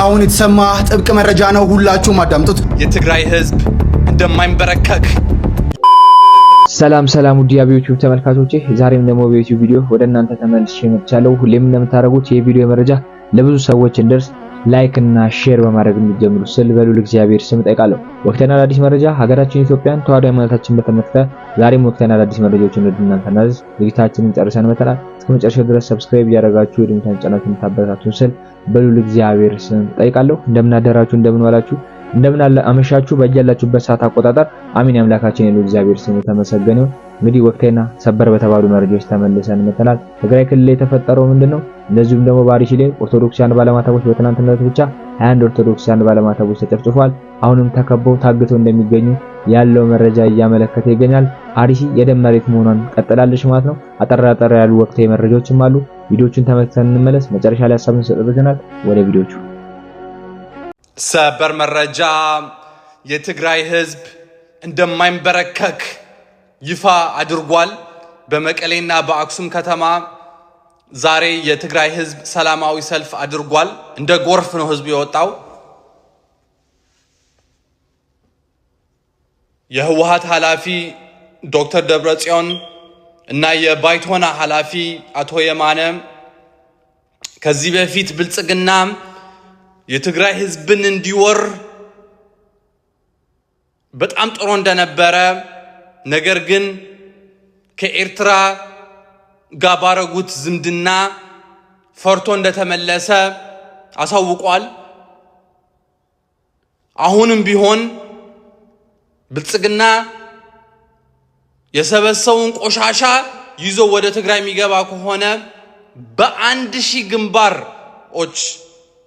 አሁን የተሰማ ጥብቅ መረጃ ነው። ሁላችሁም አዳምጡት። የትግራይ ህዝብ እንደማይንበረከክ። ሰላም ውድ የዩቲዩብ ተመልካቾቼ፣ ዛሬም ደግሞ በዩቲዩብ ቪዲዮ ወደ እናንተ ተመልሼ መጥቻለሁ። ሁሌም እንደምታደርጉት የቪዲዮ መረጃ ለብዙ ሰዎች እንደርስ ላይክ እና ሼር በማድረግ እንድትጀምሩ ስል በሉል እግዚአብሔር ስም ጠይቃለሁ። ወቅታዊና አዳዲስ መረጃ ሀገራችን ኢትዮጵያን ተዋህዶ ሃይማኖታችን በተመለከተ ዛሬም ወቅታዊና አዳዲስ መረጃዎችን ወደ እናንተ እናድርስ። ዝግጅታችንን ጨርሰን መተናል። እስከ መጨረሻው ድረስ ሰብስክራይብ ያደረጋችሁ የደወል ጫናችሁን እንድታበረታቱን ስል በሉል እግዚአብሔር ስም ጠይቃለሁ። እንደምን አደራችሁ፣ እንደምን ዋላችሁ፣ እንደምን አመሻችሁ በእያላችሁበት ሰዓት አቆጣጠር አሚን። አምላካችን የሉ እግዚአብሔር ስም የተመሰገነ ይሁን። እንግዲህ ወቅታዊና ሰበር በተባሉ መረጃዎች ተመልሰን መተናል። ትግራይ ክልል የተፈጠረው ምንድነው? እንደዚሁም ደግሞ ባሪሽ ላይ ኦርቶዶክሳውያን ባለማተቦች በትናንትናው ብቻ 21 ኦርቶዶክሳውያን ባለማተቦች ተጨፍጭፏል። አሁንም ተከበው ታግተው እንደሚገኙ ያለው መረጃ እያመለከተ ይገኛል። አርሲ የደም መሬት መሆኗን ቀጥላለች ማለት ነው። አጠራጠር ያሉ ወቅታዊ መረጃዎችም አሉ። ቪዲዮቹን ተመልክተን እንመለስ። መጨረሻ ላይ ሐሳብ እንሰጥበታለን። ወደ ቪዲዮቹ። ሰበር መረጃ። የትግራይ ህዝብ እንደማይንበረከክ ይፋ አድርጓል። በመቀሌና በአክሱም ከተማ ዛሬ የትግራይ ህዝብ ሰላማዊ ሰልፍ አድርጓል። እንደ ጎርፍ ነው ህዝቡ የወጣው። የህወሓት ኃላፊ ዶክተር ደብረጽዮን እና የባይቶና ኃላፊ አቶ የማነ ከዚህ በፊት ብልጽግና የትግራይ ህዝብን እንዲወር በጣም ጥሩ እንደነበረ፣ ነገር ግን ከኤርትራ ጋር ባረጉት ዝምድና ፈርቶ እንደተመለሰ አሳውቋል። አሁንም ቢሆን ብልጽግና የሰበሰውን ቆሻሻ ይዞ ወደ ትግራይ የሚገባ ከሆነ በ1000 ግንባሮች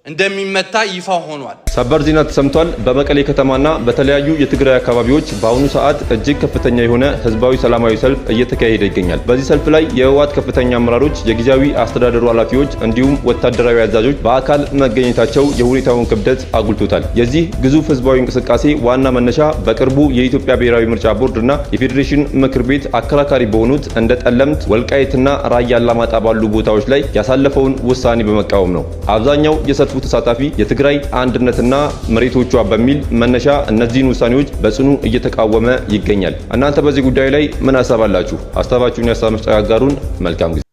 እንደሚመታ ይፋ ሆኗል። ሰበር ዜና ተሰምቷል። በመቀሌ ከተማና በተለያዩ የትግራይ አካባቢዎች በአሁኑ ሰዓት እጅግ ከፍተኛ የሆነ ህዝባዊ ሰላማዊ ሰልፍ እየተካሄደ ይገኛል። በዚህ ሰልፍ ላይ የህወሓት ከፍተኛ አመራሮች፣ የጊዜያዊ አስተዳደሩ ኃላፊዎች እንዲሁም ወታደራዊ አዛዦች በአካል መገኘታቸው የሁኔታውን ክብደት አጉልቶታል። የዚህ ግዙፍ ህዝባዊ እንቅስቃሴ ዋና መነሻ በቅርቡ የኢትዮጵያ ብሔራዊ ምርጫ ቦርድና የፌዴሬሽን ምክር ቤት አከራካሪ በሆኑት እንደ ጠለምት፣ ወልቃይትና ራያ አላማጣ ባሉ ቦታዎች ላይ ያሳለፈውን ውሳኔ በመቃወም ነው። አብዛኛው የሰልፉ ተሳታፊ የትግራይ አንድነትና መሬቶቿ በሚል መነሻ እነዚህን ውሳኔዎች በጽኑ እየተቃወመ ይገኛል። እናንተ በዚህ ጉዳይ ላይ ምን አሳባላችሁ? ሐሳባችሁን ያሳብ መስጫ ያጋሩን። መልካም ጊዜ።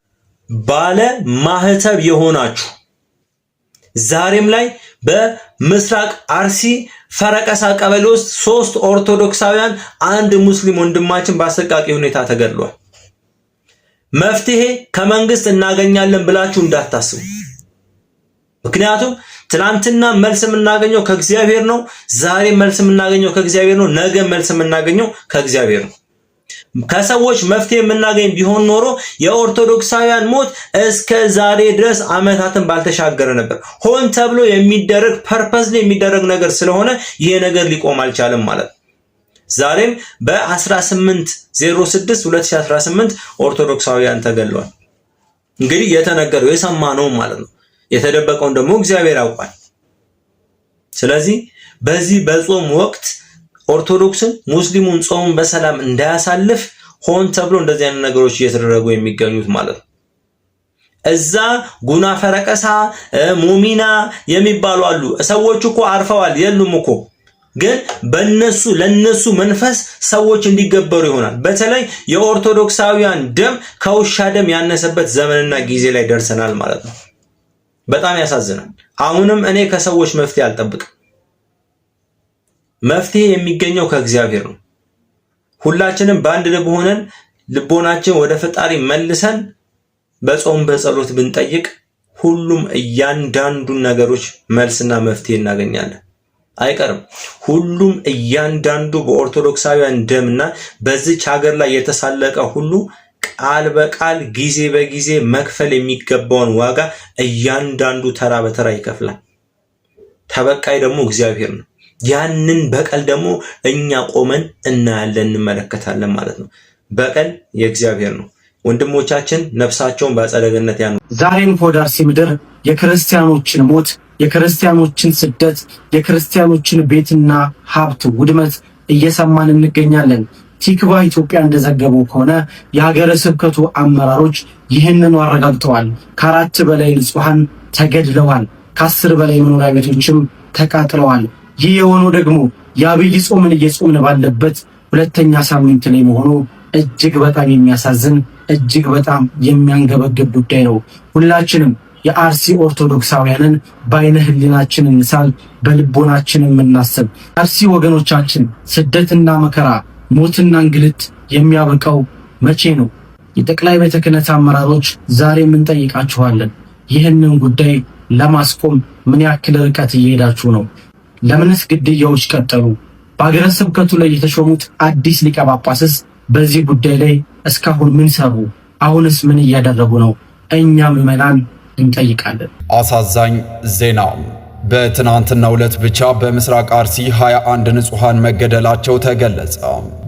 ባለ ማህተብ የሆናችሁ ዛሬም ላይ በምስራቅ አርሲ ፈረቀሳ ቀበሌ ውስጥ 3 ኦርቶዶክሳውያን አንድ ሙስሊም ወንድማችን በአሰቃቂ ሁኔታ ተገድሏል። መፍትሄ ከመንግስት እናገኛለን ብላችሁ እንዳታስቡ። ምክንያቱም ትናንትና መልስ የምናገኘው ከእግዚአብሔር ነው። ዛሬ መልስ የምናገኘው ከእግዚአብሔር ነው። ነገ መልስ የምናገኘው ከእግዚአብሔር ነው። ከሰዎች መፍትሄ የምናገኝ ቢሆን ኖሮ የኦርቶዶክሳውያን ሞት እስከ ዛሬ ድረስ ዓመታትን ባልተሻገረ ነበር። ሆን ተብሎ የሚደረግ ፐርፐዝሊ የሚደረግ ነገር ስለሆነ ይሄ ነገር ሊቆም አልቻለም ማለት ነው። ዛሬም በ1806 2018 ኦርቶዶክሳውያን ተገድለዋል። እንግዲህ የተነገረው የሰማነው ማለት ነው። የተደበቀውን ደግሞ እግዚአብሔር ያውቃል። ስለዚህ በዚህ በጾም ወቅት ኦርቶዶክስን ሙስሊሙን ጾም በሰላም እንዳያሳልፍ ሆን ተብሎ እንደዚህ አይነት ነገሮች እየተደረጉ የሚገኙት ማለት ነው። እዛ ጉና ፈረቀሳ ሙሚና የሚባሉ አሉ። ሰዎች እኮ አርፈዋል የሉም እኮ፣ ግን ለነሱ መንፈስ ሰዎች እንዲገበሩ ይሆናል። በተለይ የኦርቶዶክሳውያን ደም ከውሻ ደም ያነሰበት ዘመንና ጊዜ ላይ ደርሰናል ማለት ነው። በጣም ያሳዝናል። አሁንም እኔ ከሰዎች መፍትሄ አልጠብቅም። መፍትሄ የሚገኘው ከእግዚአብሔር ነው። ሁላችንም በአንድ ልብ ሆነን ልቦናችን ወደ ፈጣሪ መልሰን በጾም በጸሎት ብንጠይቅ ሁሉም እያንዳንዱን ነገሮች መልስና መፍትሄ እናገኛለን። አይቀርም። ሁሉም እያንዳንዱ በኦርቶዶክሳውያን ደምና በዚች ሀገር ላይ የተሳለቀ ሁሉ ቃል በቃል ጊዜ በጊዜ መክፈል የሚገባውን ዋጋ እያንዳንዱ ተራ በተራ ይከፍላል። ተበቃይ ደግሞ እግዚአብሔር ነው። ያንን በቀል ደግሞ እኛ ቆመን እናያለን፣ እንመለከታለን ማለት ነው። በቀል የእግዚአብሔር ነው። ወንድሞቻችን ነፍሳቸውን በአጸደ ገነት ያኑ። ዛሬም ወደ አርሲ ምድር የክርስቲያኖችን ሞት፣ የክርስቲያኖችን ስደት፣ የክርስቲያኖችን ቤትና ሀብት ውድመት እየሰማን እንገኛለን። ቲክቫ ኢትዮጵያ እንደዘገበው ከሆነ የሀገረ ስብከቱ አመራሮች ይህንን አረጋግጠዋል። ከ4 በላይ ንጹሃን ተገድለዋል። ከ10 በላይ መኖሪያ ቤቶችም ተቃጥለዋል። ይህ የሆነው ደግሞ የአብይ ጾምን እየጾምን ባለበት ሁለተኛ ሳምንት ላይ መሆኑ እጅግ በጣም የሚያሳዝን እጅግ በጣም የሚያንገበግብ ጉዳይ ነው። ሁላችንም የአርሲ ኦርቶዶክሳውያንን በአይነ ህሊናችን እንሳል፣ በልቦናችን እናስብ። አርሲ ወገኖቻችን ስደትና መከራ፣ ሞትና እንግልት የሚያበቃው መቼ ነው? የጠቅላይ ቤተ ክህነት አመራሮች ዛሬም እንጠይቃችኋለን። ይህንን ጉዳይ ለማስቆም ምን ያክል ርቀት እየሄዳችሁ ነው? ለምንስ ግድያዎች ቀጠሉ? በአገረ ስብከቱ ላይ የተሾሙት አዲስ ሊቀ ጳጳስስ በዚህ ጉዳይ ላይ እስካሁን ምን ሰሩ? አሁንስ ምን እያደረጉ ነው? እኛ ምዕመናን እንጠይቃለን። አሳዛኝ ዜና። በትናንትናው ዕለት ብቻ በምስራቅ አርሲ 21 ንጹሃን መገደላቸው ተገለጸ።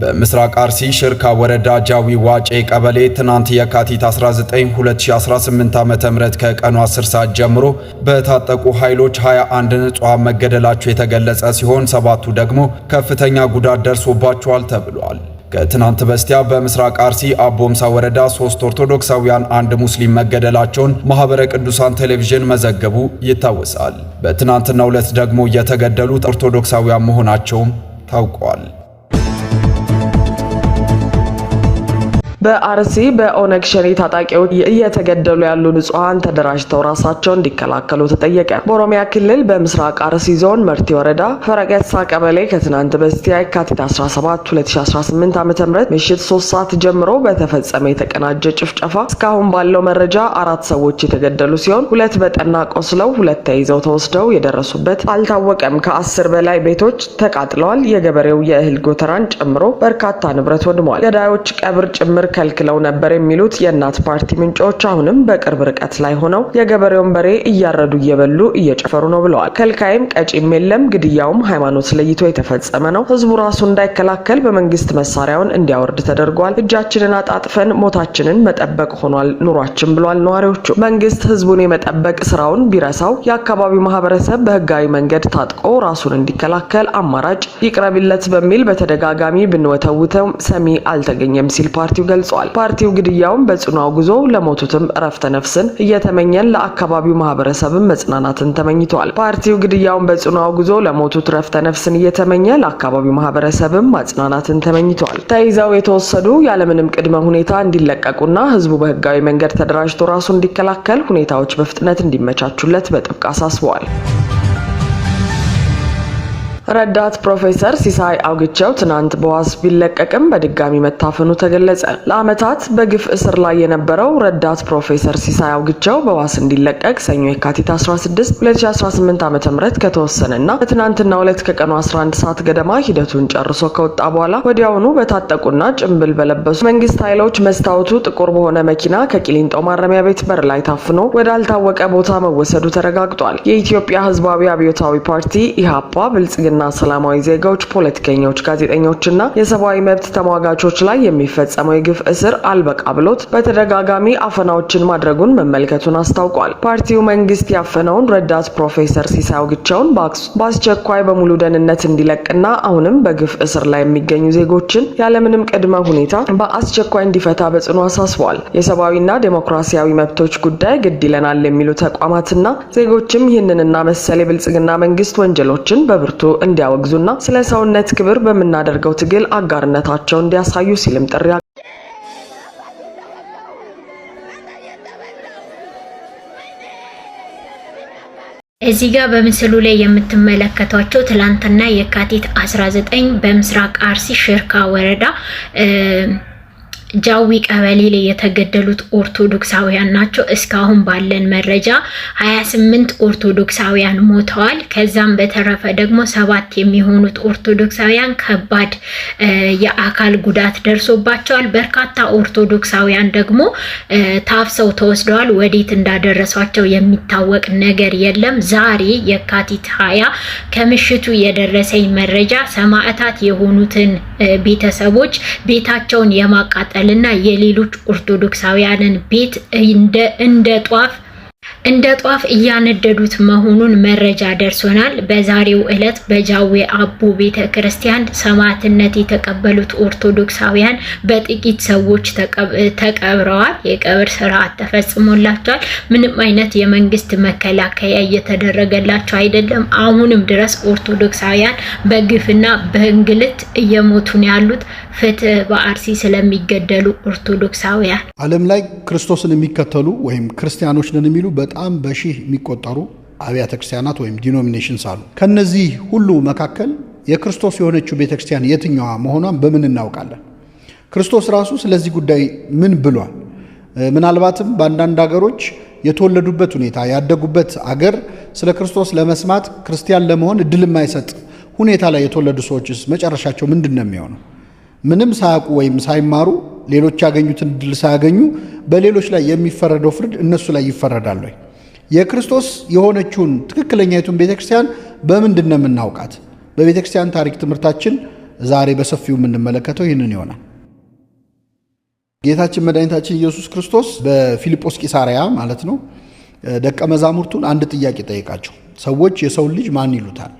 በምስራቅ አርሲ ሽርካ ወረዳ ጃዊ ዋጬ ቀበሌ ትናንት የካቲት 19 2018 ዓ.ም ከቀኑ 10 ሰዓት ጀምሮ በታጠቁ ኃይሎች 21 ንጹሃን መገደላቸው የተገለጸ ሲሆን 7ቱ ደግሞ ከፍተኛ ጉዳት ደርሶባቸዋል ተብሏል። ከትናንት በስቲያ በምስራቅ አርሲ አቦምሳ ወረዳ 3 ኦርቶዶክሳውያን 1 ሙስሊም መገደላቸውን ማህበረ ቅዱሳን ቴሌቪዥን መዘገቡ ይታወሳል። በትናንትናው ዕለት ደግሞ የተገደሉት ኦርቶዶክሳውያን መሆናቸውም ታውቋል። በአርሲ በኦነግ ሸኔ ታጣቂዎች እየተገደሉ ያሉ ንጹሃን ተደራጅተው ራሳቸውን እንዲከላከሉ ተጠየቀ። በኦሮሚያ ክልል በምስራቅ አርሲ ዞን መርቲ ወረዳ ፈረቀሳ ቀበሌ ከትናንት በስቲያ የካቲት 17 2018 ዓ.ም ምሽት 3 ሰዓት ጀምሮ በተፈጸመ የተቀናጀ ጭፍጨፋ እስካሁን ባለው መረጃ 4 ሰዎች የተገደሉ ሲሆን 2 በጠና ቆስለው 2 ተይዘው ተወስደው የደረሱበት አልታወቀም። ከ10 በላይ ቤቶች ተቃጥለዋል። የገበሬው የእህል ጎተራን ጨምሮ በርካታ ንብረት ወድሟል። ገዳዮች ቀብር ጭምር ከልክለው ነበር የሚሉት የእናት ፓርቲ ምንጮች አሁንም በቅርብ ርቀት ላይ ሆነው የገበሬውን በሬ እያረዱ እየበሉ እየጨፈሩ ነው ብለዋል። ከልካይም ቀጪም የለም። ግድያውም ሃይማኖት ለይቶ የተፈጸመ ነው። ህዝቡ ራሱ እንዳይከላከል በመንግስት መሳሪያውን እንዲያወርድ ተደርጓል። እጃችንን አጣጥፈን ሞታችንን መጠበቅ ሆኗል ኑሯችን ብሏል ነዋሪዎቹ። መንግስት ህዝቡን የመጠበቅ ስራውን ቢረሳው የአካባቢው ማህበረሰብ በህጋዊ መንገድ ታጥቆ ራሱን እንዲከላከል አማራጭ ይቅረብለት በሚል በተደጋጋሚ ብንወተውተው ሰሚ አልተገኘም ሲል ፓርቲው ገልጿል። ፓርቲው ግድያውን በጽኑ አውግዞ ለሞቱትም እረፍተ ነፍስን እየተመኘን ለአካባቢው ማህበረሰብም መጽናናትን ተመኝቷል። ፓርቲው ግድያውን በጽኑ አውግዞ ለሞቱት እረፍተ ነፍስን እየተመኘ ለአካባቢው ማህበረሰብም ማጽናናትን ተመኝቷል። ተይዘው የተወሰዱ ያለምንም ቅድመ ሁኔታ እንዲለቀቁና ህዝቡ በህጋዊ መንገድ ተደራጅቶ ራሱን እንዲከላከል ሁኔታዎች በፍጥነት እንዲመቻቹለት በጥብቅ አሳስበዋል። ረዳት ፕሮፌሰር ሲሳይ አውግቸው ትናንት በዋስ ቢለቀቅም በድጋሚ መታፈኑ ተገለጸ። ለዓመታት በግፍ እስር ላይ የነበረው ረዳት ፕሮፌሰር ሲሳይ አውግቸው በዋስ እንዲለቀቅ ሰኞ የካቲት 16 2018 ዓ.ም ከተወሰነና በትናንትናው ዕለት ከቀኑ 11 ሰዓት ገደማ ሂደቱን ጨርሶ ከወጣ በኋላ ወዲያውኑ በታጠቁና ጭምብል በለበሱ መንግስት ኃይሎች መስታወቱ ጥቁር በሆነ መኪና ከቂሊንጦ ማረሚያ ቤት በር ላይ ታፍኖ ወዳልታወቀ ቦታ መወሰዱ ተረጋግጧል። የኢትዮጵያ ህዝባዊ አብዮታዊ ፓርቲ ኢህአፓ ብልጽግና ሰላማዊ ዜጋዎች፣ ፖለቲከኞች፣ ጋዜጠኞችና የሰብአዊ መብት ተሟጋቾች ላይ የሚፈጸመው የግፍ እስር አልበቃ ብሎት በተደጋጋሚ አፈናዎችን ማድረጉን መመልከቱን አስታውቋል። ፓርቲው መንግስት ያፈነውን ረዳት ፕሮፌሰር ሲሳይ አውግቸውን በአስቸኳይ በሙሉ ደህንነት እንዲለቅና አሁንም በግፍ እስር ላይ የሚገኙ ዜጎችን ያለምንም ቅድመ ሁኔታ በአስቸኳይ እንዲፈታ በጽኑ አሳስቧል። የሰብአዊና ዴሞክራሲያዊ መብቶች ጉዳይ ግድ ይለናል የሚሉ ተቋማትና ዜጎችም ይህንንና መሰል የብልጽግና መንግስት ወንጀሎችን በብርቱ እንዲያወግዙና ስለ ሰውነት ክብር በመናደርገው ትግል አጋርነታቸውን እንዲያሳዩ ሲልም ጥሪ እዚህ ጋር በምስሉ ላይ የምትመለከቷቸው ትላንትና የካቲት 19 በምስራቅ አርሲ ሽርካ ወረዳ ጃዊ ቀበሌ ላይ የተገደሉት ኦርቶዶክሳውያን ናቸው። እስካሁን ባለን መረጃ 28 ኦርቶዶክሳውያን ሞተዋል። ከዛም በተረፈ ደግሞ 7 የሚሆኑት ኦርቶዶክሳውያን ከባድ የአካል ጉዳት ደርሶባቸዋል። በርካታ ኦርቶዶክሳውያን ደግሞ ታፍሰው ተወስደዋል። ወዴት እንዳደረሷቸው የሚታወቅ ነገር የለም። ዛሬ የካቲት 20 ከምሽቱ የደረሰኝ መረጃ ሰማዕታት የሆኑትን ቤተሰቦች ቤታቸውን የማቃጠል እና የሌሎች ኦርቶዶክሳውያንን ቤት እንደ ጧፍ እንደ ጧፍ እያነደዱት መሆኑን መረጃ ደርሶናል። በዛሬው ዕለት በጃዊ አቦ ቤተክርስቲያን ሰማዕትነት የተቀበሉት ኦርቶዶክሳውያን በጥቂት ሰዎች ተቀብረዋል። የቀብር ስርዓት ተፈጽሞላቸዋል። ምንም አይነት የመንግስት መከላከያ እየተደረገላቸው አይደለም። አሁንም ድረስ ኦርቶዶክሳውያን በግፍና በእንግልት እየሞቱ ነው ያሉት። ፍትህ በአርሲ ስለሚገደሉ ኦርቶዶክሳውያን። ዓለም ላይ ክርስቶስን የሚከተሉ ወይም ክርስቲያኖች ነን የሚሉ በጣም በሺህ የሚቆጠሩ አብያተ ክርስቲያናት ወይም ዲኖሚኔሽንስ አሉ። ከነዚህ ሁሉ መካከል የክርስቶስ የሆነችው ቤተክርስቲያን የትኛዋ መሆኗን በምን እናውቃለን? ክርስቶስ ራሱ ስለዚህ ጉዳይ ምን ብሏል? ምናልባትም በአንዳንድ ሀገሮች የተወለዱበት ሁኔታ ያደጉበት አገር ስለ ክርስቶስ ለመስማት ክርስቲያን ለመሆን እድል የማይሰጥ ሁኔታ ላይ የተወለዱ ሰዎችስ መጨረሻቸው ምንድን ነው የሚሆነው? ምንም ሳያውቁ ወይም ሳይማሩ ሌሎች ያገኙትን እድል ሳያገኙ በሌሎች ላይ የሚፈረደው ፍርድ እነሱ ላይ ይፈረዳል ወይ? የክርስቶስ የሆነችውን ትክክለኛይቱን ቤተክርስቲያን በምንድን ነው የምናውቃት? በቤተክርስቲያን ታሪክ ትምህርታችን ዛሬ በሰፊው የምንመለከተው ይህንን ይሆናል። ጌታችን መድኃኒታችን ኢየሱስ ክርስቶስ በፊልጶስ ቂሳርያ ማለት ነው ደቀ መዛሙርቱን አንድ ጥያቄ ጠየቃቸው። ሰዎች የሰው ልጅ ማን ይሉታል?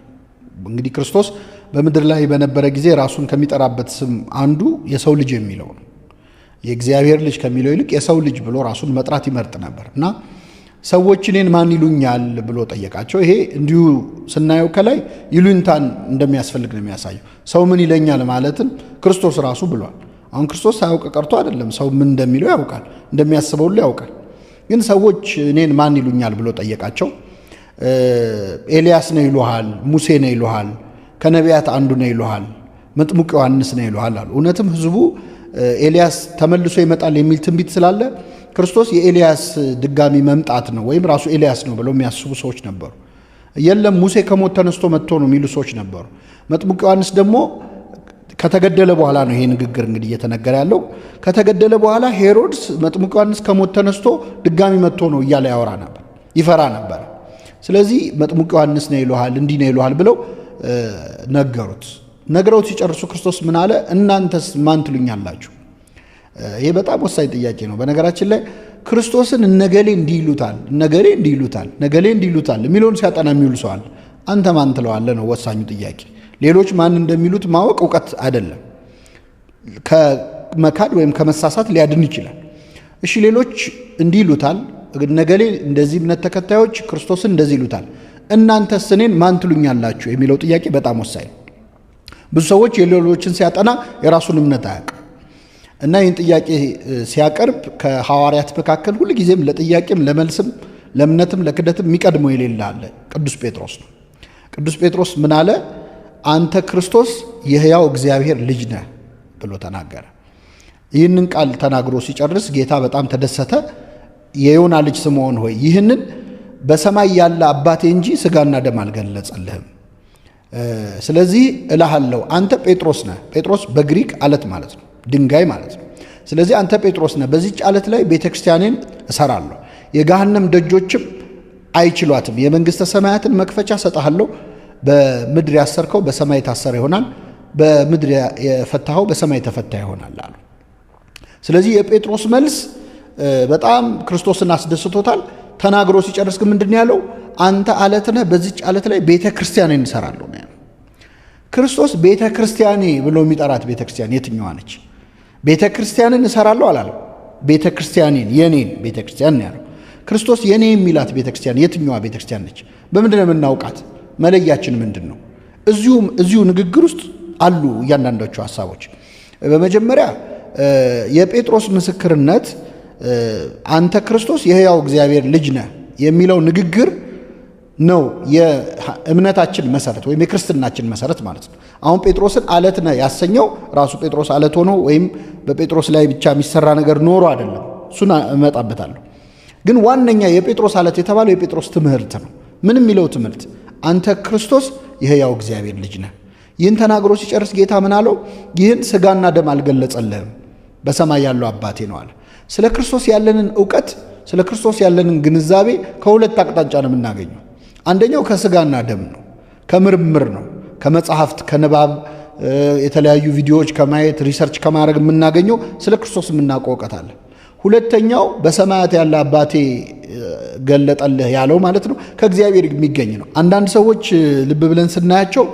እንግዲህ ክርስቶስ በምድር ላይ በነበረ ጊዜ ራሱን ከሚጠራበት ስም አንዱ የሰው ልጅ የሚለው ነው። የእግዚአብሔር ልጅ ከሚለው ይልቅ የሰው ልጅ ብሎ ራሱን መጥራት ይመርጥ ነበር እና ሰዎች እኔን ማን ይሉኛል ብሎ ጠየቃቸው። ይሄ እንዲሁ ስናየው ከላይ ይሉኝታን እንደሚያስፈልግ ነው የሚያሳየው። ሰው ምን ይለኛል ማለትን ክርስቶስ ራሱ ብሏል። አሁን ክርስቶስ ሳያውቅ ቀርቶ አይደለም፣ ሰው ምን እንደሚለው ያውቃል፣ እንደሚያስበው ሁሉ ያውቃል። ግን ሰዎች እኔን ማን ይሉኛል ብሎ ጠየቃቸው። ኤልያስ ነው ይሉሃል፣ ሙሴ ነው ይሉሃል፣ ከነቢያት አንዱ ነው ይሉሃል፣ መጥምቁ ዮሐንስ ነው ይሉሃል አሉ። እውነትም ህዝቡ ኤልያስ ተመልሶ ይመጣል የሚል ትንቢት ስላለ ክርስቶስ የኤልያስ ድጋሚ መምጣት ነው ወይም ራሱ ኤልያስ ነው ብለው የሚያስቡ ሰዎች ነበሩ። የለም ሙሴ ከሞት ተነስቶ መጥቶ ነው የሚሉ ሰዎች ነበሩ። መጥምቁ ዮሐንስ ደግሞ ከተገደለ በኋላ ነው ይሄ ንግግር እንግዲህ እየተነገረ ያለው። ከተገደለ በኋላ ሄሮድስ መጥምቁ ዮሐንስ ከሞት ተነስቶ ድጋሚ መጥቶ ነው እያለ ያወራ ነበር፣ ይፈራ ነበር። ስለዚህ መጥምቁ ዮሐንስ ነው ይሉሃል፣ እንዲህ ነው ይሉሃል ብለው ነገሩት። ነግረውት ሲጨርሱ ክርስቶስ ምን አለ? እናንተስ ማን ትሉኛላችሁ? ይሄ በጣም ወሳኝ ጥያቄ ነው። በነገራችን ላይ ክርስቶስን እነገሌ እንዲህ ይሉታል፣ እነገሌ እንዲህ ይሉታል፣ ነገሌ እንዲህ ይሉታል የሚለውን ሲያጠና የሚውል ሰው አለ። አንተ ማን ትለዋለህ ነው ወሳኙ ጥያቄ። ሌሎች ማን እንደሚሉት ማወቅ እውቀት አይደለም፣ ከመካድ ወይም ከመሳሳት ሊያድን ይችላል። እሺ ሌሎች እንዲህ ይሉታል፣ ነገሌ እንደዚህ እምነት ተከታዮች ክርስቶስን እንደዚህ ይሉታል፣ እናንተስ እኔን ማን ትሉኛላችሁ የሚለው ጥያቄ በጣም ወሳኝ ነው። ብዙ ሰዎች የሌሎችን ሲያጠና የራሱን እምነት አያውቅም እና ይህን ጥያቄ ሲያቀርብ ከሐዋርያት መካከል ሁልጊዜም ለጥያቄም ለመልስም ለእምነትም ለክደትም የሚቀድመው የሌለ አለ፣ ቅዱስ ጴጥሮስ ነው። ቅዱስ ጴጥሮስ ምን አለ? አንተ ክርስቶስ የሕያው እግዚአብሔር ልጅ ነህ ብሎ ተናገረ። ይህንን ቃል ተናግሮ ሲጨርስ ጌታ በጣም ተደሰተ። የዮና ልጅ ስምዖን ሆይ ይህንን በሰማይ ያለ አባቴ እንጂ ሥጋና ደም አልገለጸልህም። ስለዚህ እልሃለሁ አንተ ጴጥሮስ ነህ። ጴጥሮስ በግሪክ አለት ማለት ነው፣ ድንጋይ ማለት ነው። ስለዚህ አንተ ጴጥሮስ ነህ፣ በዚህች አለት ላይ ቤተክርስቲያኔን እሰራለሁ፣ የገሃነም ደጆችም አይችሏትም። የመንግሥተ ሰማያትን መክፈቻ ሰጠሃለሁ። በምድር ያሰርከው በሰማይ ታሰረ ይሆናል፣ በምድር የፈታኸው በሰማይ ተፈታ ይሆናል አሉ። ስለዚህ የጴጥሮስ መልስ በጣም ክርስቶስን አስደስቶታል። ተናግሮ ሲጨርስ ግን ምንድን ያለው? አንተ አለት ነህ፣ በዚች አለት ላይ ቤተ ክርስቲያኔን እሰራለሁ ነው ያለው። ክርስቶስ ቤተ ክርስቲያኔ ብሎ የሚጠራት ቤተ ክርስቲያን የትኛዋ ነች? ቤተ ክርስቲያንን እሰራለሁ አላለም። ቤተ ክርስቲያኔን የኔን ቤተ ክርስቲያን ነው ያለው። ክርስቶስ የኔ የሚላት ቤተ ክርስቲያን የትኛዋ ቤተ ክርስቲያን ነች? በምንድን ነው የምናውቃት? መለያችን ምንድን ነው? እዚሁ ንግግር ውስጥ አሉ እያንዳንዶቹ ሐሳቦች። በመጀመሪያ የጴጥሮስ ምስክርነት አንተ ክርስቶስ የሕያው እግዚአብሔር ልጅ ነህ የሚለው ንግግር ነው የእምነታችን መሰረት ወይም የክርስትናችን መሰረት ማለት ነው። አሁን ጴጥሮስን አለት ነህ ያሰኘው ራሱ ጴጥሮስ አለት ሆኖ ወይም በጴጥሮስ ላይ ብቻ የሚሰራ ነገር ኖሮ አይደለም። እሱን እመጣበታለሁ። ግን ዋነኛ የጴጥሮስ አለት የተባለው የጴጥሮስ ትምህርት ነው። ምን የሚለው ትምህርት? አንተ ክርስቶስ የሕያው እግዚአብሔር ልጅ ነህ። ይህን ተናግሮ ሲጨርስ ጌታ ምን አለው? ይህን ሥጋና ደም አልገለጸልህም፣ በሰማይ ያለው አባቴ ነው አለ። ስለ ክርስቶስ ያለንን እውቀት፣ ስለ ክርስቶስ ያለንን ግንዛቤ ከሁለት አቅጣጫ ነው የምናገኘው። አንደኛው ከሥጋና ደም ነው፣ ከምርምር ነው፣ ከመጽሐፍት ከንባብ የተለያዩ ቪዲዮዎች ከማየት ሪሰርች ከማድረግ የምናገኘው ስለ ክርስቶስ የምናውቀው እውቀት አለ። ሁለተኛው በሰማያት ያለ አባቴ ገለጠልህ ያለው ማለት ነው ከእግዚአብሔር የሚገኝ ነው። አንዳንድ ሰዎች ልብ ብለን ስናያቸው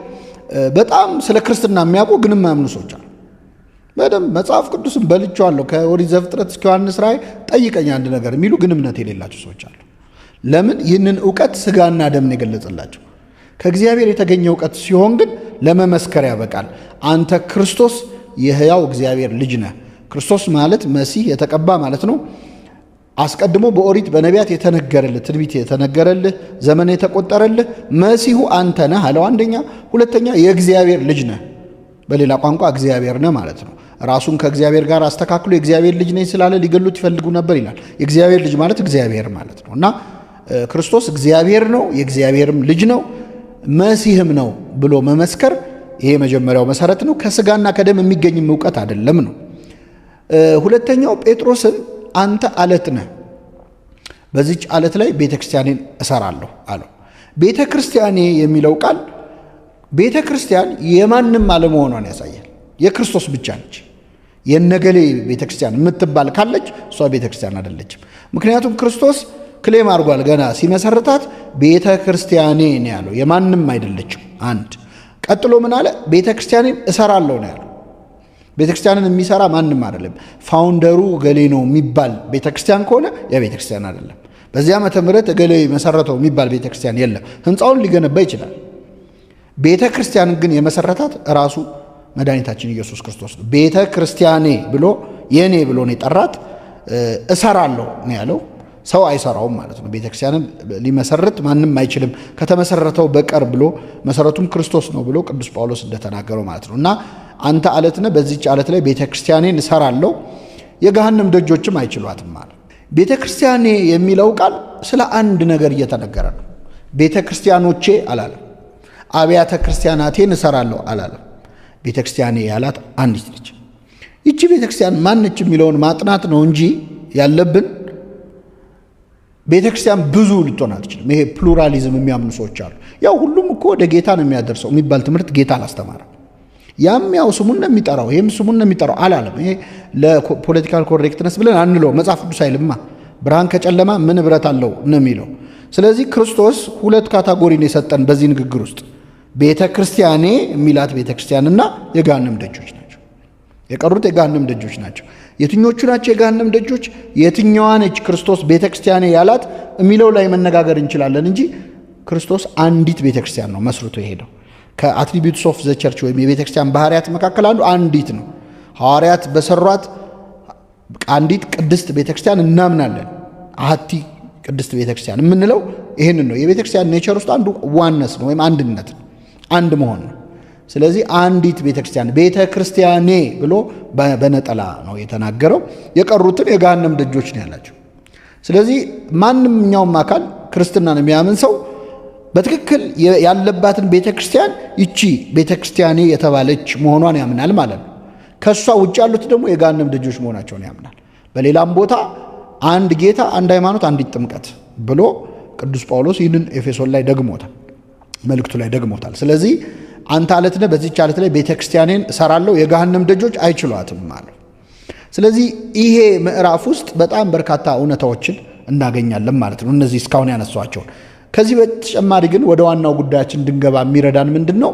በጣም ስለ ክርስትና የሚያውቁ ግን የማያምኑ ሰዎች አሉ። በደንብ መጽሐፍ ቅዱስን በልቼዋለሁ ከኦሪት ዘፍጥረት እስከ ዮሐንስ ራእይ ጠይቀኝ አንድ ነገር የሚሉ ግን እምነት የሌላቸው ሰዎች አሉ። ለምን? ይህንን እውቀት ስጋና ደምን የገለጸላቸው ከእግዚአብሔር የተገኘ እውቀት ሲሆን ግን ለመመስከር ያበቃል። አንተ ክርስቶስ የሕያው እግዚአብሔር ልጅ ነህ። ክርስቶስ ማለት መሲህ የተቀባ ማለት ነው። አስቀድሞ በኦሪት በነቢያት የተነገረልህ ትንቢት የተነገረልህ ዘመን የተቆጠረልህ መሲሁ አንተ ነህ አለው አንደኛ። ሁለተኛ የእግዚአብሔር ልጅ ነህ፣ በሌላ ቋንቋ እግዚአብሔር ነህ ማለት ነው። ራሱን ከእግዚአብሔር ጋር አስተካክሎ የእግዚአብሔር ልጅ ነኝ ስላለ ሊገሉት ይፈልጉ ነበር ይላል። የእግዚአብሔር ልጅ ማለት እግዚአብሔር ማለት ነው እና ክርስቶስ እግዚአብሔር ነው፣ የእግዚአብሔርም ልጅ ነው፣ መሲህም ነው ብሎ መመስከር ይሄ መጀመሪያው መሰረት ነው። ከስጋና ከደም የሚገኝም እውቀት አይደለም ነው። ሁለተኛው ጴጥሮስን አንተ አለት ነህ፣ በዚች አለት ላይ ቤተ ክርስቲያኔን እሰራለሁ አለው። ቤተ ክርስቲያኔ የሚለው ቃል ቤተ ክርስቲያን የማንም አለመሆኗን ያሳያል። የክርስቶስ ብቻ ነች። የነገሌ ቤተ ክርስቲያን የምትባል ካለች እሷ ቤተ ክርስቲያን አይደለችም። ምክንያቱም ክርስቶስ ክሌም አድርጓል። ገና ሲመሰርታት ቤተ ክርስቲያኔ ነው ያለው፣ የማንም አይደለችም። አንድ ቀጥሎ ምን አለ? ቤተ ክርስቲያኔን እሰራለሁ ነው ያለው። ቤተ ክርስቲያንን የሚሰራ ማንም አይደለም። ፋውንደሩ እገሌ ነው የሚባል ቤተ ክርስቲያን ከሆነ ያ ቤተ ክርስቲያን አይደለም። በዚያ ዓመተ ምህረት እገሌ መሰረተው የሚባል ቤተ ክርስቲያን የለም። ህንፃውን ሊገነባ ይችላል። ቤተ ክርስቲያንን ግን የመሰረታት ራሱ መድኃኒታችን ኢየሱስ ክርስቶስ ነው። ቤተ ክርስቲያኔ ብሎ የኔ ብሎ ነው የጠራት። እሰራለሁ ነው ያለው። ሰው አይሰራውም ማለት ነው። ቤተ ክርስቲያንን ሊመሰርት ማንም አይችልም ከተመሰረተው በቀር ብሎ መሰረቱም ክርስቶስ ነው ብሎ ቅዱስ ጳውሎስ እንደተናገረው ማለት ነው። እና አንተ አለት ነህ፣ በዚህች አለት ላይ ቤተ ክርስቲያኔን እሰራለሁ፣ የገሃነም ደጆችም አይችሏትም ማለት። ቤተ ክርስቲያኔ የሚለው ቃል ስለ አንድ ነገር እየተነገረ ነው። ቤተ ክርስቲያኖቼ አላለም። አብያተ ክርስቲያናቴን እሰራለሁ አላለም። ቤተ ክርስቲያኔ ያላት አንዲት ነች። ይቺ ቤተ ክርስቲያን ማነች የሚለውን ማጥናት ነው እንጂ ያለብን ቤተ ክርስቲያን ብዙ ልትሆን አትችልም። ይሄ ፕሉራሊዝም የሚያምኑ ሰዎች አሉ። ያው ሁሉም እኮ ወደ ጌታ ነው የሚያደርሰው የሚባል ትምህርት ጌታ አላስተማረም። ያም ያው ስሙን ነው የሚጠራው፣ ይሄም ስሙን ነው የሚጠራው አላለም። ይሄ ለፖለቲካል ኮሬክትነስ ብለን አንለው። መጽሐፍ ቅዱስ አይልማ ብርሃን ከጨለማ ምን ኅብረት አለው ነው የሚለው። ስለዚህ ክርስቶስ ሁለት ካታጎሪ ነው የሰጠን በዚህ ንግግር ውስጥ። ቤተ ክርስቲያኔ የሚላት ቤተ ክርስቲያንና የገሃነም ደጆች ናቸው። የቀሩት የገሃነም ደጆች ናቸው። የትኞቹ ናቸው የገሃነም ደጆች? የትኛዋ ነች ክርስቶስ ቤተ ክርስቲያኔ ያላት የሚለው ላይ መነጋገር እንችላለን እንጂ ክርስቶስ አንዲት ቤተ ክርስቲያን ነው መስርቶ የሄደው። ከአትሪቢዩትስ ኦፍ ዘ ቸርች ወይም የቤተ ክርስቲያን ባህሪያት መካከል አንዱ አንዲት ነው። ሐዋርያት በሰሯት አንዲት ቅድስት ቤተ ክርስቲያን እናምናለን። አሐቲ ቅድስት ቤተ ክርስቲያን የምንለው ይህንን ነው። የቤተ ክርስቲያን ኔቸር ውስጥ አንዱ ዋነስ ነው ወይም አንድነት ነው፣ አንድ መሆን ነው። ስለዚህ አንዲት ቤተ ክርስቲያን ቤተ ክርስቲያኔ ብሎ በነጠላ ነው የተናገረው። የቀሩትን የገሃነም ደጆች ነው ያላቸው። ስለዚህ ማንኛውም አካል ክርስትናን የሚያምን ሰው በትክክል ያለባትን ቤተ ክርስቲያን ይቺ ቤተ ክርስቲያኔ የተባለች መሆኗን ያምናል ማለት ነው። ከእሷ ውጭ ያሉት ደግሞ የገሃነም ደጆች መሆናቸውን ያምናል። በሌላም ቦታ አንድ ጌታ፣ አንድ ሃይማኖት፣ አንዲት ጥምቀት ብሎ ቅዱስ ጳውሎስ ይህንን ኤፌሶን ላይ ደግሞታል፣ መልእክቱ ላይ ደግሞታል። ስለዚህ አንተ አለት ነህ፣ በዚህች አለት ላይ ቤተ ክርስቲያኔን እሰራለሁ፣ የገሃነም ደጆች አይችሏትም ማለት። ስለዚህ ይሄ ምዕራፍ ውስጥ በጣም በርካታ እውነታዎችን እናገኛለን ማለት ነው፣ እነዚህ እስካሁን ያነሷቸውን። ከዚህ በተጨማሪ ግን ወደ ዋናው ጉዳያችን እንድንገባ የሚረዳን ምንድን ነው?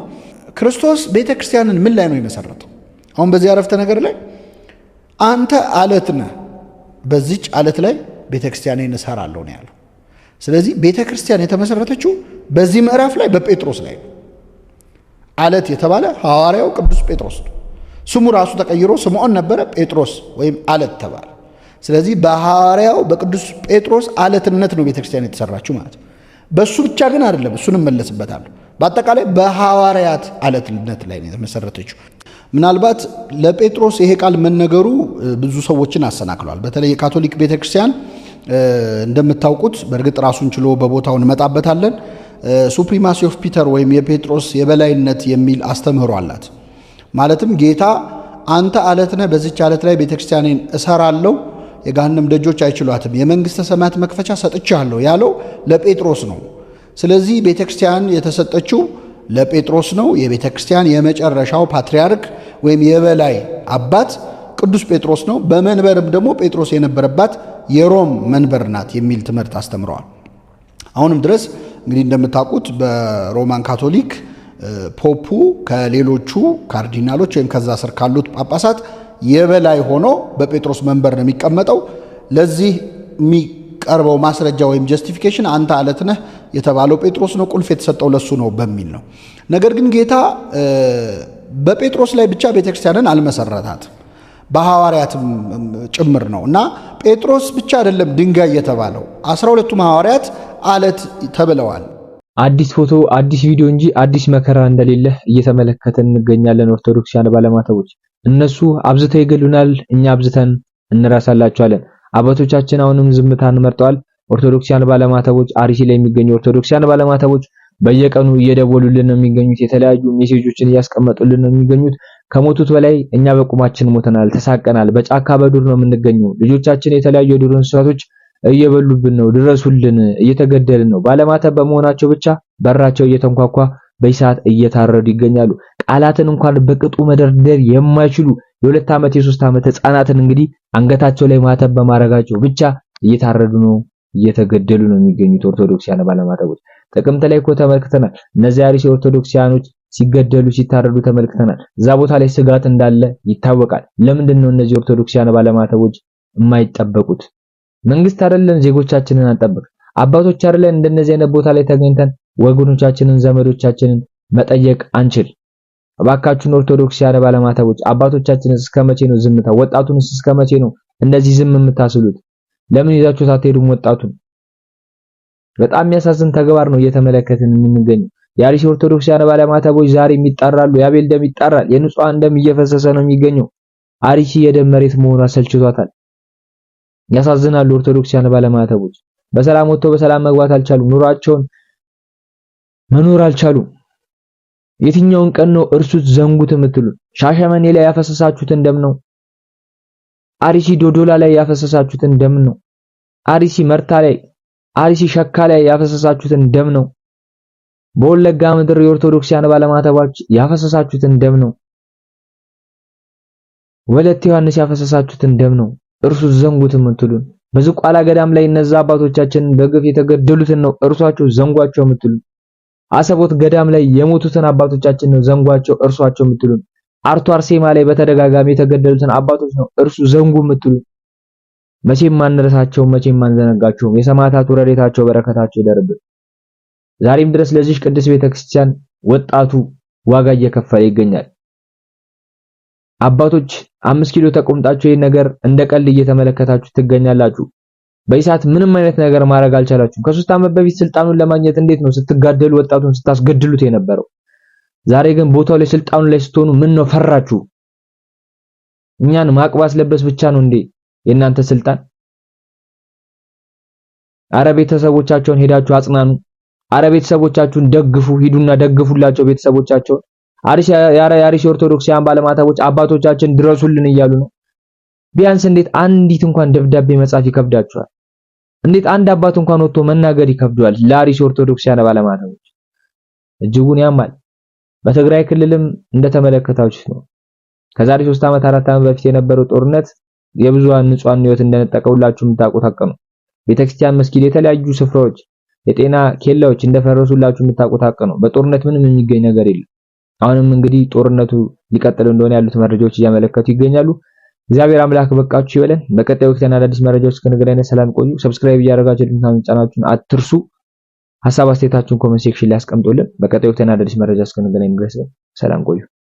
ክርስቶስ ቤተ ክርስቲያንን ምን ላይ ነው የመሰረተው? አሁን በዚህ አረፍተ ነገር ላይ አንተ አለት ነህ፣ በዚች አለት ላይ ቤተ ክርስቲያኔን እሰራለሁ ነው ያለው። ስለዚህ ቤተ ክርስቲያን የተመሰረተችው በዚህ ምዕራፍ ላይ በጴጥሮስ ላይ ነው። አለት የተባለ ሐዋርያው ቅዱስ ጴጥሮስ ነው። ስሙ ራሱ ተቀይሮ ስምዖን ነበረ፣ ጴጥሮስ ወይም አለት ተባለ። ስለዚህ በሐዋርያው በቅዱስ ጴጥሮስ አለትነት ነው ቤተክርስቲያን የተሰራችው ማለት ነው። በሱ ብቻ ግን አይደለም፣ እሱንም መለስበታለሁ። በአጠቃላይ በሐዋርያት አለትነት ላይ ነው የተመሰረተችው። ምናልባት ለጴጥሮስ ይሄ ቃል መነገሩ ብዙ ሰዎችን አሰናክሏል። በተለይ የካቶሊክ ቤተክርስቲያን እንደምታውቁት በእርግጥ ራሱን ችሎ በቦታው እንመጣበታለን። ሱፕሪማሲ ኦፍ ፒተር ወይም የጴጥሮስ የበላይነት የሚል አስተምህሮ አላት። ማለትም ጌታ አንተ አለት ነህ፣ በዚች አለት ላይ ቤተክርስቲያኔን እሰራለሁ፣ የገሃነም ደጆች አይችሏትም፣ የመንግሥተ ሰማያት መክፈቻ ሰጥቻለሁ ያለው ለጴጥሮስ ነው። ስለዚህ ቤተክርስቲያን የተሰጠችው ለጴጥሮስ ነው። የቤተክርስቲያን የመጨረሻው ፓትርያርክ ወይም የበላይ አባት ቅዱስ ጴጥሮስ ነው። በመንበርም ደግሞ ጴጥሮስ የነበረባት የሮም መንበር ናት የሚል ትምህርት አስተምረዋል። አሁንም ድረስ እንግዲህ እንደምታውቁት በሮማን ካቶሊክ ፖፑ ከሌሎቹ ካርዲናሎች ወይም ከዛ ስር ካሉት ጳጳሳት የበላይ ሆኖ በጴጥሮስ መንበር ነው የሚቀመጠው። ለዚህ የሚቀርበው ማስረጃ ወይም ጀስቲፊኬሽን አንተ አለት ነህ የተባለው ጴጥሮስ ነው፣ ቁልፍ የተሰጠው ለሱ ነው በሚል ነው። ነገር ግን ጌታ በጴጥሮስ ላይ ብቻ ቤተክርስቲያንን አልመሰረታትም፣ በሐዋርያትም ጭምር ነው እና ጴጥሮስ ብቻ አይደለም ድንጋይ የተባለው 12ቱም ሐዋርያት አለት ተብለዋል። አዲስ ፎቶ አዲስ ቪዲዮ እንጂ አዲስ መከራ እንደሌለ እየተመለከተን እንገኛለን። ኦርቶዶክሳውያን ባለማተቦች እነሱ አብዝተው ይገሉናል፣ እኛ አብዝተን እንራሳላቸዋለን። አባቶቻችን አሁንም ዝምታን መርጠዋል። ኦርቶዶክሳውያን ባለማተቦች አርሲ ላይ የሚገኙ ኦርቶዶክሳውያን ባለማተቦች በየቀኑ እየደወሉልን ነው የሚገኙት፣ የተለያዩ ሜሴጆችን እያስቀመጡልን ነው የሚገኙት። ከሞቱት በላይ እኛ በቁማችን ሞተናል፣ ተሳቀናል። በጫካ በዱር ነው የምንገኘው። ልጆቻችን የተለያዩ የዱር እንስሳቶች እየበሉብን ነው፣ ድረሱልን፣ እየተገደልን ነው። ባለማተብ በመሆናቸው ብቻ በራቸው እየተንኳኳ በይሳት እየታረዱ ይገኛሉ። ቃላትን እንኳን በቅጡ መደርደር የማይችሉ የ2 ዓመት የ3 ዓመት ህፃናትን እንግዲህ አንገታቸው ላይ ማተብ በማረጋቸው ብቻ እየታረዱ ነው፣ እየተገደሉ ነው የሚገኙት ኦርቶዶክሳውያን ባለማተቦች። ጥቅምት ላይ እኮ ተመልክተናል። እነዚህ አርሲ ኦርቶዶክሳውያኖች ሲገደሉ ሲታረዱ ተመልክተናል። እዛ ቦታ ላይ ስጋት እንዳለ ይታወቃል። ለምንድን ነው እነዚህ ኦርቶዶክሳውያን ባለማተቦች የማይጠበቁት? መንግስት አይደለን ዜጎቻችንን አንጠብቅ? አባቶች አይደለን እንደነዚህ አይነት ቦታ ላይ ተገኝተን ወገኖቻችንን ዘመዶቻችንን መጠየቅ አንችል? እባካችሁን ኦርቶዶክሳውያን ባለማተቦች አባቶቻችንን እስከመቼ ነው ዝምታ? ወጣቱንስ እስከመቼ ነው እንደዚህ ዝም የምታስሉት? ለምን ይዛችሁት አትሄዱም ወጣቱን? በጣም የሚያሳዝን ተግባር ነው እየተመለከትን የምንገኘው። የአርሲ ኦርቶዶክሳውያን ባለማተቦች ዛሬም ይጣራሉ። የአቤል ደም ይጣራል። የንጹሃን ደም እየፈሰሰ ነው የሚገኘው። አርሲ የደም መሬት መሆኗ ሰልችቷታል። ያሳዝናሉ። ኦርቶዶክሳውያን ባለማተቦች በሰላም ወጥተው በሰላም መግባት አልቻሉም። ኑሯቸውን መኖር አልቻሉም። የትኛውን ቀን ነው እርሱት ዘንጉት የምትሉት? ሻሸመኔ ላይ ያፈሰሳችሁትን ደም ነው። አርሲ ዶዶላ ላይ ያፈሰሳችሁትን ደም ነው። አርሲ መርታ ላይ፣ አርሲ ሸካ ላይ ያፈሰሳችሁትን ደም ነው። በወለጋ ምድር የኦርቶዶክሳውያን ባለማተቦች ያፈሰሳችሁትን ደም ነው። ወለተ ዮሐንስ ያፈሰሳችሁትን ደም ነው እርሱ ዘንጉት የምትሉን? በዝቋላ ገዳም ላይ እነዛ አባቶቻችን በግፍ የተገደሉትን ነው እርሷቸው ዘንጓቸው የምትሉን? አሰቦት ገዳም ላይ የሞቱትን አባቶቻችን ነው ዘንጓቸው እርሷቸው የምትሉን? አርቶ አርሴማ ላይ በተደጋጋሚ የተገደሉትን አባቶች ነው እርሱ ዘንጉ የምትሉን? መቼም ማንረሳቸው፣ መቼም ማንዘነጋቸው። የሰማዕታቱ ረድኤታቸው በረከታቸው ይደርብን። ዛሬም ድረስ ለዚህ ቅዱስ ቤተክርስቲያን ወጣቱ ዋጋ እየከፈለ ይገኛል። አባቶች 5 ኪሎ ተቆምጣችሁ ይሄን ነገር እንደ ቀልድ እየተመለከታችሁ ትገኛላችሁ። በኢሳት ምንም አይነት ነገር ማድረግ አልቻላችሁም። ከ3 ዓመት በፊት ስልጣኑን ለማግኘት እንዴት ነው ስትጋደሉ ወጣቱን ስታስገድሉት የነበረው? ዛሬ ግን ቦታው ላይ ስልጣኑ ላይ ስትሆኑ ምን ነው ፈራችሁ? እኛን ማቅባስ ለበስ ብቻ ነው እንዴ የእናንተ ስልጣን? አረ ቤተሰቦቻቸውን ሄዳችሁ አጽናኑ። አረ ቤተሰቦቻችሁን ደግፉ። ሂዱና ደግፉላቸው ቤተሰቦቻቸውን። አርሲ ኦርቶዶክሳውያን ባለማተቦች አባቶቻችን ድረሱልን እያሉ ነው። ቢያንስ እንዴት አንዲት እንኳን ደብዳቤ መጻፍ ይከብዳችኋል? እንዴት አንድ አባት እንኳን ወጥቶ መናገር ይከብደዋል? ለአርሲ ኦርቶዶክሳውያን ባለማተቦች እጅጉን ያማል። በትግራይ ክልልም እንደተመለከታችሁት ነው። ከዛሬ 3 ዓመት 4 ዓመት በፊት የነበረው ጦርነት የብዙሃን ንጹሃን ሕይወት እንደነጠቀውላችሁ የምታውቁት ሀቅ ነው። ቤተክርስቲያን፣ መስጊድ፣ የተለያዩ ስፍራዎች፣ የጤና ኬላዎች እንደፈረሱላችሁ የምታውቁት ሀቅ ነው። በጦርነት ምንም የሚገኝ ነገር የለም። አሁንም እንግዲህ ጦርነቱ ሊቀጥል እንደሆነ ያሉት መረጃዎች እያመለከቱ ይገኛሉ። እግዚአብሔር አምላክ በቃችሁ ይበለን። በቀጣዩ ወቅትና አዳዲስ መረጃዎች እስክንገናኝ ሰላም ቆዩ። ሰብስክራይብ እያደረጋችሁ ድምታውን ጫናችሁን አትርሱ። ሐሳብ አስተያየታችሁን ኮሜንት ሴክሽን ላይ አስቀምጡልን። በቀጣዩ ወቅትና አዳዲስ መረጃ እስክንገናኝ ድረስ ሰላም ቆዩ።